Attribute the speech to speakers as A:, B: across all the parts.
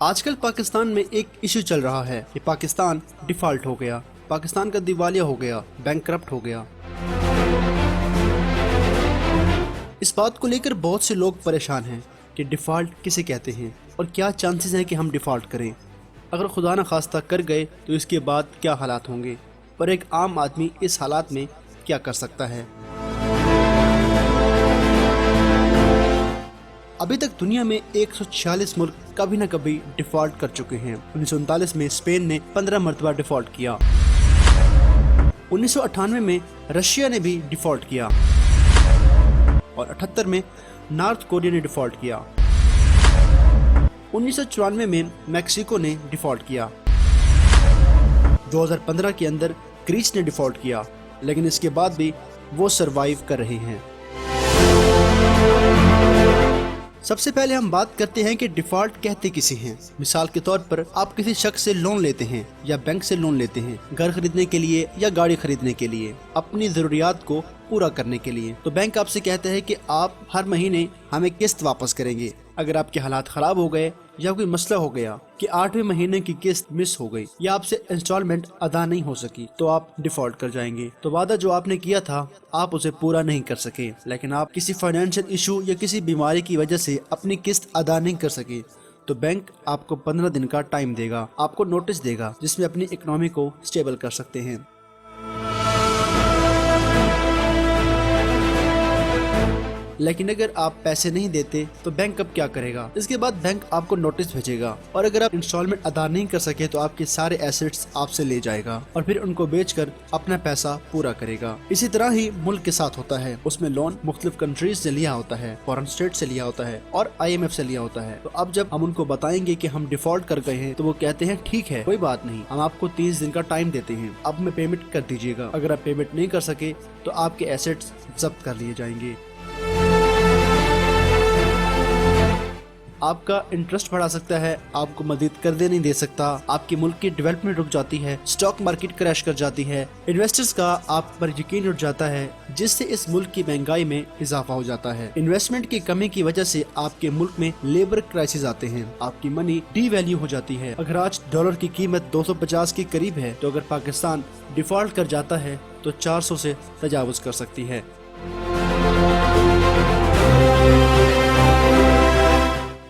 A: آج کل پاکستان میں ایک ایشو چل رہا ہے کہ پاکستان ڈیفالٹ ہو گیا، پاکستان کا دیوالیہ ہو گیا، بینک کرپٹ ہو گیا۔ اس بات کو لے کر بہت سے لوگ پریشان ہیں کہ ڈیفالٹ کسے کہتے ہیں اور کیا چانسز ہیں کہ ہم ڈیفالٹ کریں۔ اگر خدا نہ خواستہ کر گئے تو اس کے بعد کیا حالات ہوں گے، اور ایک عام آدمی اس حالات میں کیا کر سکتا ہے۔ ابھی تک دنیا میں 146 ملک کبھی نہ کبھی ڈیفالٹ کر چکے ہیں۔ 1939 میں اسپین نے 15 مرتبہ ڈیفالٹ کیا، 1998 میں رشیا نے بھی ڈیفالٹ کیا، اور 78 میں نارتھ کوریا نے ڈیفالٹ کیا، 1994 میں میکسیکو نے ڈیفالٹ کیا، 2015 کے اندر گریس نے ڈیفالٹ کیا، لیکن اس کے بعد بھی وہ سروائیو کر رہے ہیں۔ سب سے پہلے ہم بات کرتے ہیں کہ ڈیفالٹ کہتے کسے ہیں۔ مثال کے طور پر آپ کسی شخص سے لون لیتے ہیں یا بینک سے لون لیتے ہیں گھر خریدنے کے لیے یا گاڑی خریدنے کے لیے، اپنی ضروریات کو پورا کرنے کے لیے۔ تو بینک آپ سے کہتا ہے کہ آپ ہر مہینے ہمیں قسط واپس کریں گے۔ اگر آپ کے حالات خراب ہو گئے یا کوئی مسئلہ ہو گیا کہ 8ویں مہینے کی قسط مس ہو گئی یا آپ سے انسٹالمنٹ ادا نہیں ہو سکی تو آپ ڈیفالٹ کر جائیں گے۔ تو وعدہ جو آپ نے کیا تھا آپ اسے پورا نہیں کر سکے، لیکن آپ کسی فائنینشیل ایشو یا کسی بیماری کی وجہ سے اپنی قسط ادا نہیں کر سکے تو بینک آپ کو 15 دن کا ٹائم دے گا، آپ کو نوٹس دے گا جس میں اپنی اکنامی کو سٹیبل کر سکتے ہیں۔ لیکن اگر آپ پیسے نہیں دیتے تو بینک اب کیا کرے گا؟ اس کے بعد بینک آپ کو نوٹس بھیجے گا، اور اگر آپ انسٹالمنٹ ادا نہیں کر سکے تو آپ کے سارے ایسٹس آپ سے لے جائے گا اور پھر ان کو بیچ کر اپنا پیسہ پورا کرے گا۔ اسی طرح ہی ملک کے ساتھ ہوتا ہے، اس میں لون مختلف کنٹریز سے لیا ہوتا ہے، فارن اسٹیٹ سے لیا ہوتا ہے اور IMF سے لیا ہوتا ہے۔ تو اب جب ہم ان کو بتائیں گے کہ ہم ڈیفالٹ کر گئے ہیں تو وہ کہتے ہیں ٹھیک ہے کوئی بات نہیں، ہم آپ کو 30 دن کا ٹائم دیتے ہیں، اب میں پیمنٹ کر دیجیے گا۔ اگر آپ پیمنٹ نہیں کر سکے تو آپ کے ایسٹس ضبط کر لیے جائیں گے۔ آپ کا انٹرسٹ بڑھا سکتا ہے، آپ کو مزید قرضے نہیں دے سکتا، آپ کے ملک کی ڈیولپمنٹ رک جاتی ہے، اسٹاک مارکیٹ کریش کر جاتی ہے، انویسٹرز کا آپ پر یقین اٹھ جاتا ہے، جس سے اس ملک کی مہنگائی میں اضافہ ہو جاتا ہے۔ انویسٹمنٹ کی کمی کی وجہ سے آپ کے ملک میں لیبر کرائسس آتے ہیں، آپ کی منی ڈی ویلیو ہو جاتی ہے۔ اگر آج ڈالر کی قیمت 250 کے قریب ہے تو اگر پاکستان ڈیفالٹ کر جاتا ہے تو 400 سے تجاوز کر سکتی ہے۔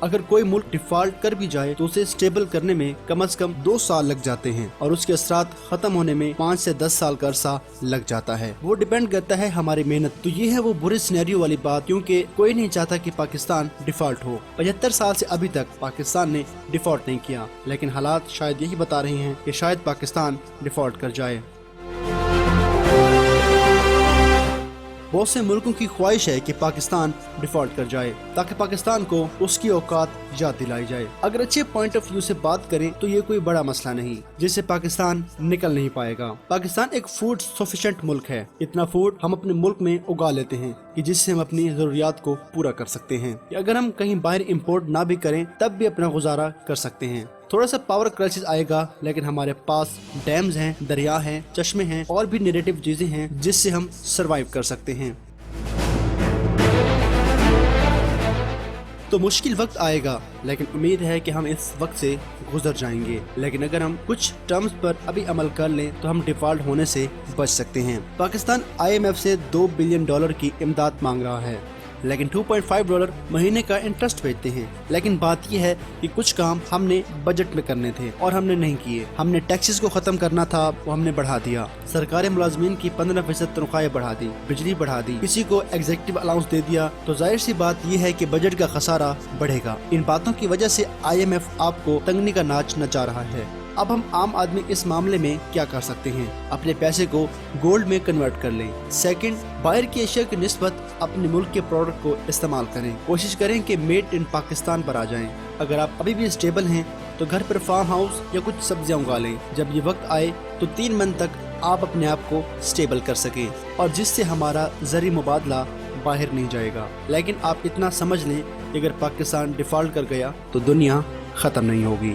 A: اگر کوئی ملک ڈیفالٹ کر بھی جائے تو اسے سٹیبل کرنے میں کم از کم 2 سال لگ جاتے ہیں، اور اس کے اثرات ختم ہونے میں 5 سے 10 سال کا عرصہ لگ جاتا ہے۔ وہ ڈیپینڈ کرتا ہے ہماری محنت۔ تو یہ ہے وہ برے سینیریو والی بات، کیونکہ کوئی نہیں چاہتا کہ پاکستان ڈیفالٹ ہو۔ 75 سال سے ابھی تک پاکستان نے ڈیفالٹ نہیں کیا، لیکن حالات شاید یہی بتا رہے ہیں کہ شاید پاکستان ڈیفالٹ کر جائے۔ بہت سے ملکوں کی خواہش ہے کہ پاکستان ڈیفالٹ کر جائے تاکہ پاکستان کو اس کی اوقات یاد دلائی جائے۔ اگر اچھے پوائنٹ آف ویو سے بات کریں تو یہ کوئی بڑا مسئلہ نہیں جس سے پاکستان نکل نہیں پائے گا۔ پاکستان ایک فوڈ سفیشینٹ ملک ہے، اتنا فوڈ ہم اپنے ملک میں اگا لیتے ہیں کہ جس سے ہم اپنی ضروریات کو پورا کر سکتے ہیں، کہ اگر ہم کہیں باہر امپورٹ نہ بھی کریں تب بھی اپنا گزارا کر سکتے ہیں۔ تھوڑا سا پاور کرائسس آئے گا لیکن ہمارے پاس ڈیمز ہیں، دریا ہیں، چشمے ہیں اور بھی نیگیٹو چیزیں ہیں جس سے ہم سروائیو کر سکتے ہیں۔ تو مشکل وقت آئے گا لیکن امید ہے کہ ہم اس وقت سے گزر جائیں گے، لیکن اگر ہم کچھ ٹرمز پر ابھی عمل کر لیں تو ہم ڈیفالٹ ہونے سے بچ سکتے ہیں۔ پاکستان IMF سے $2 بلین کی امداد مانگ رہا ہے، لیکن $2.5 مہینے کا انٹرسٹ بھیجتے ہیں۔ لیکن بات یہ ہے کہ کچھ کام ہم نے بجٹ میں کرنے تھے اور ہم نے نہیں کیے۔ ہم نے ٹیکسز کو ختم کرنا تھا، وہ ہم نے بڑھا دیا۔ سرکاری ملازمین کی 15% تنخواہیں بڑھا دی، بجلی بڑھا دی، کسی کو ایگزیکٹو الاؤنس دے دیا، تو ظاہر سی بات یہ ہے کہ بجٹ کا خسارہ بڑھے گا۔ ان باتوں کی وجہ سے IMF آپ کو تنگنی کا ناچ نچا رہا ہے۔ اب ہم عام آدمی اس معاملے میں کیا کر سکتے ہیں؟ اپنے پیسے کو گولڈ میں کنورٹ کر لیں۔ سیکنڈ، باہر کی اشیاء کی نسبت اپنے ملک کے پروڈکٹ کو استعمال کریں۔ کوشش کریں کہ میڈ ان پاکستان پر آ جائیں۔ اگر آپ ابھی بھی اسٹیبل ہیں تو گھر پر فارم ہاؤس یا کچھ سبزیاں اگا لیں۔ جب یہ وقت آئے تو 3 منتھ تک آپ اپنے آپ کو اسٹیبل کر سکیں، اور جس سے ہمارا زرعی مبادلہ باہر نہیں جائے گا۔ لیکن آپ اتنا سمجھ لیں کہ اگر پاکستان ڈیفالٹ کر گیا تو دنیا ختم نہیں ہوگی۔